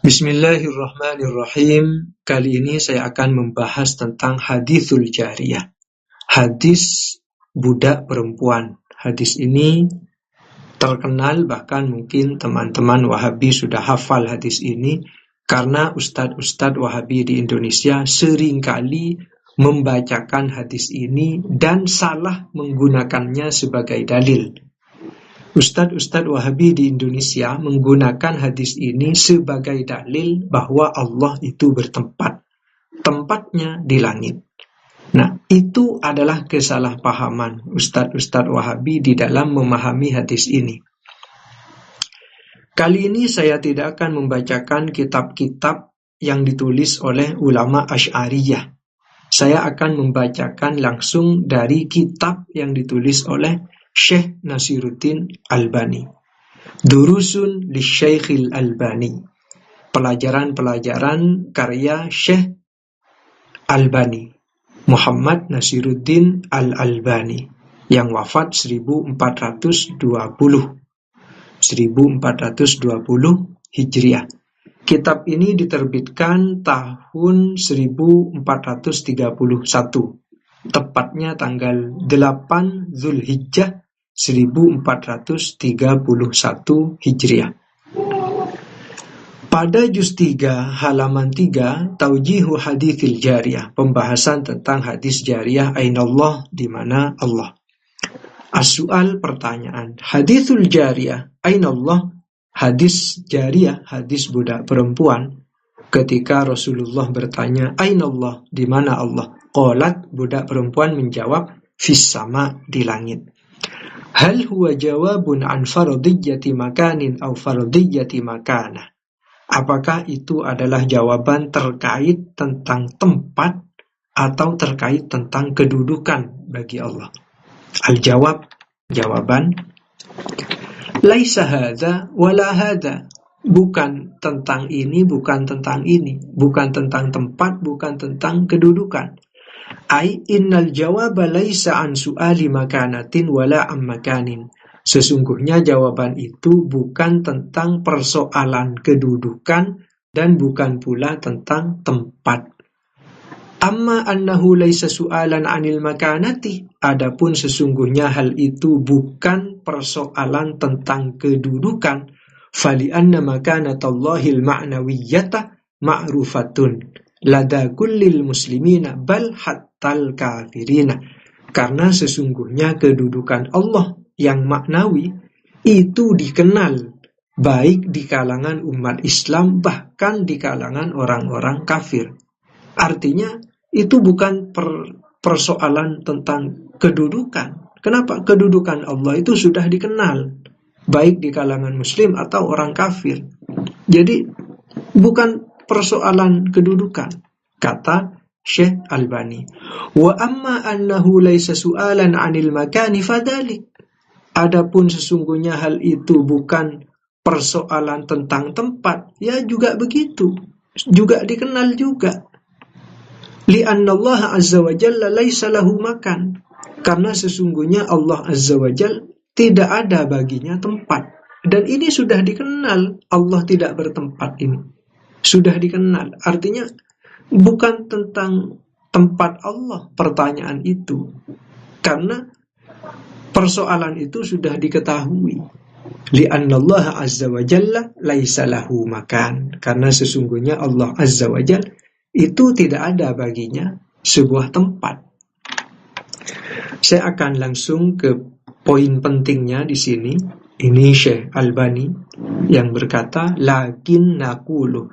Bismillahirrahmanirrahim. Kali ini saya akan membahas tentang hadithul jariyah. Hadis budak perempuan. Hadis ini terkenal, bahkan mungkin teman-teman Wahabi sudah hafal hadis ini, karena ustadz-ustadz Wahabi di Indonesia seringkali membacakan hadis ini dan salah menggunakannya sebagai dalil. Ustadz-ustadz Wahabi di Indonesia menggunakan hadis ini sebagai dalil bahwa Allah itu bertempat. Tempatnya di langit. Nah, itu adalah kesalahpahaman ustadz-ustadz Wahabi di dalam memahami hadis ini. Kali ini saya tidak akan membacakan kitab-kitab yang ditulis oleh ulama Asy'ariyah. Saya akan membacakan langsung dari kitab yang ditulis oleh Syekh Nasiruddin Albani. Durusun li Syekhil Albani. Pelajaran-pelajaran karya Syekh Albani, Muhammad Nasiruddin Al-Albani, yang wafat 1420 Hijriah. Kitab ini diterbitkan tahun 1431, tepatnya tanggal 8 Zulhijjah 1431 Hijriah. Pada juz 3 halaman 3, Taujihu Hadithil Jariyah, pembahasan tentang hadis jariyah, Ainallah, di mana Allah. As-su'al, pertanyaan, Hadithul Jariyah, Ainallah, hadis jariyah, hadis budak perempuan. Ketika Rasulullah bertanya, Ainallah, di mana Allah? Qalat, budak perempuan menjawab, Fis sama, di langit. Hal huwa jawabun an faradiyyati makanin aw faradiyyati makanah. Apakah itu adalah jawaban terkait tentang tempat atau terkait tentang kedudukan bagi Allah? Al-jawab, jawaban, laisa hadza wala hadza. Bukan tentang ini, bukan tentang ini. Bukan tentang tempat, bukan tentang kedudukan. Ai innal jawaba laisa an su'ali makanatin wala am makanin. Sesungguhnya jawaban itu bukan tentang persoalan kedudukan dan bukan pula tentang tempat. Amma annahu laisa su'alan anil makanati. Adapun sesungguhnya hal itu bukan persoalan tentang kedudukan. Fali anna makanatallahil ma'nawiyyata ma'rufatun lada kullil muslimina bal hattal kafirina. Karena sesungguhnya kedudukan Allah yang maknawi itu dikenal baik di kalangan umat Islam, bahkan di kalangan orang-orang kafir. Artinya itu bukan persoalan tentang kedudukan. Kenapa? Kedudukan Allah itu sudah dikenal baik di kalangan muslim atau orang kafir. Jadi bukan persoalan kedudukan, kata Syekh Albani. Wa amma annahu laisa su'alan 'anil makani fadalik. Adapun sesungguhnya hal itu bukan persoalan tentang tempat, ya juga begitu. Juga dikenal juga. Li'anna Allah azza wa jalla laisa lahu makan. Karena sesungguhnya Allah azza wa jalla tidak ada baginya tempat. Dan ini sudah dikenal, Allah tidak bertempat ini. Sudah dikenal. Artinya bukan tentang tempat Allah pertanyaan itu. Karena persoalan itu sudah diketahui. Li'anna Allah azza wa jalla laisa lahu makan. Karena sesungguhnya Allah azza wa jalla itu tidak ada baginya sebuah tempat. Saya akan langsung ke poin pentingnya di sini. Ini Syekh Albani yang berkata, lakin naqulu,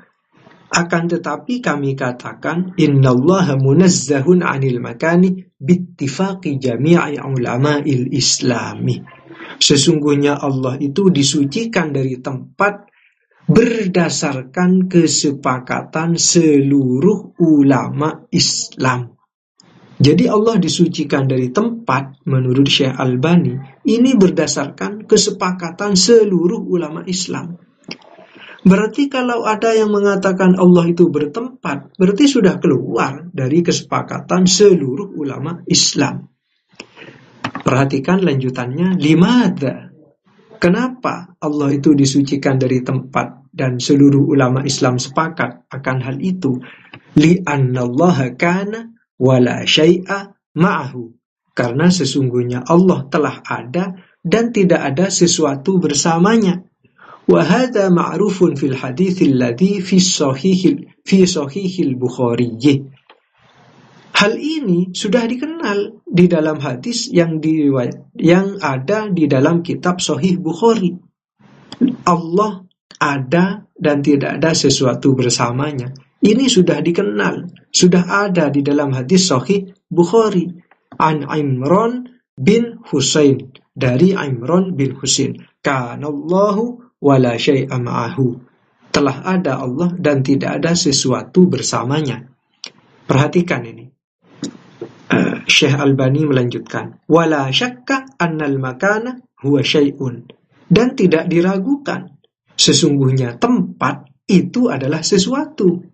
akan tetapi kami katakan, innallaha munazzahun 'anil makani bittifaqi jami'i ulama'il islami. Sesungguhnya Allah itu disucikan dari tempat berdasarkan kesepakatan seluruh ulama Islam. Jadi Allah disucikan dari tempat menurut Syekh Albani ini berdasarkan kesepakatan seluruh ulama Islam. Berarti kalau ada yang mengatakan Allah itu bertempat, berarti sudah keluar dari kesepakatan seluruh ulama Islam. Perhatikan lanjutannya, limadha. Kenapa Allah itu disucikan dari tempat dan seluruh ulama Islam sepakat akan hal itu? Li'annallaha kana wala syai'a ma'ahu. Karena sesungguhnya Allah telah ada dan tidak ada sesuatu bersamanya. Wa hadza ma'rufun fil haditsil ladzi fi sahihil Bukhari. Hal ini sudah dikenal di dalam hadis yang ada di dalam kitab Sahih Bukhari. Allah ada dan tidak ada sesuatu bersamanya. Ini sudah dikenal, sudah ada di dalam hadis Sahih Bukhari. An Imran bin Husain, dari Imran bin Husain. Kanallahu wala syai'a ma'ahu. Telah ada Allah dan tidak ada sesuatu bersamanya. Perhatikan ini. Syekh Albani melanjutkan, wala syakka annal makana huwa syai'un, dan tidak diragukan sesungguhnya tempat itu adalah sesuatu.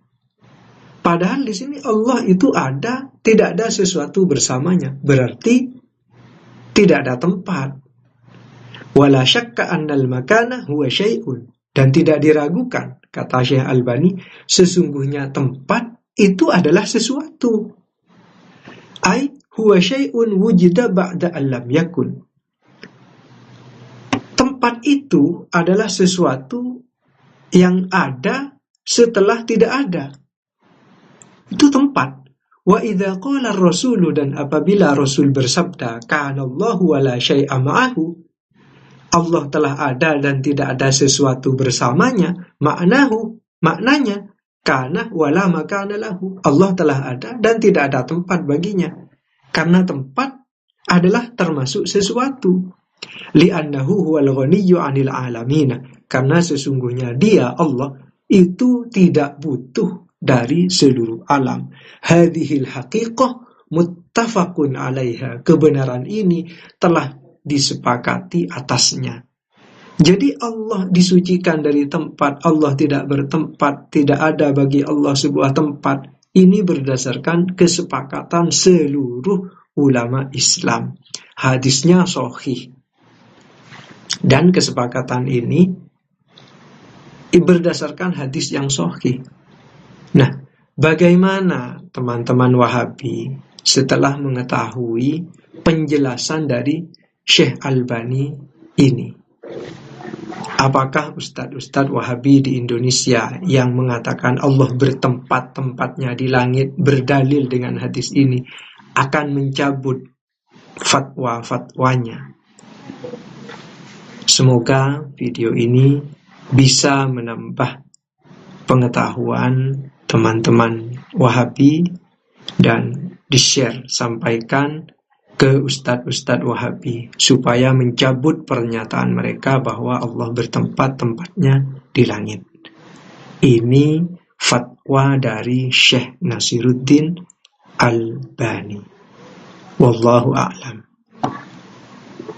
Padahal di sini Allah itu ada, tidak ada sesuatu bersamanya, berarti tidak ada tempat. Wala syakka annal makana huwa syai'un, dan tidak diragukan, kata Syekh Albani, sesungguhnya tempat itu adalah sesuatu. Ai huwa syai'un wujida ba'da allam yakun. Tempat itu adalah sesuatu yang ada setelah tidak ada. Itu tempat. Wa idza qala ar-rasulu, dan apabila Rasul bersabda, kana Allahu wala syai'a ma'ahu, Allah telah ada dan tidak ada sesuatu bersamanya, maknanya kana wala makana lahu, Allah telah ada dan tidak ada tempat baginya. Karena tempat adalah termasuk sesuatu. Li'annahu huwal ghaniyyu 'anil 'alamin, karena sesungguhnya Dia, Allah, itu tidak butuh dari seluruh alam. Hadhil haqiqah muttafaqun 'alaiha, kebenaran ini telah disepakati atasnya. Jadi Allah disucikan dari tempat, Allah tidak bertempat, tidak ada bagi Allah sebuah tempat. Ini berdasarkan kesepakatan seluruh ulama Islam. Hadisnya sahih. Dan kesepakatan ini berdasarkan hadis yang sahih. Nah, bagaimana teman-teman Wahabi setelah mengetahui penjelasan dari Syekh Albani ini? Apakah ustadz-ustadz Wahabi di Indonesia yang mengatakan Allah bertempat-tempatnya di langit berdalil dengan hadis ini akan mencabut fatwa-fatwanya? Semoga video ini bisa menambah pengetahuan teman-teman Wahabi dan di-share, sampaikan ke ustadz-ustadz Wahabi supaya mencabut pernyataan mereka bahwa Allah bertempat-tempatnya di langit. Ini fatwa dari Syekh Nasiruddin Albani. Wallahu a'lam.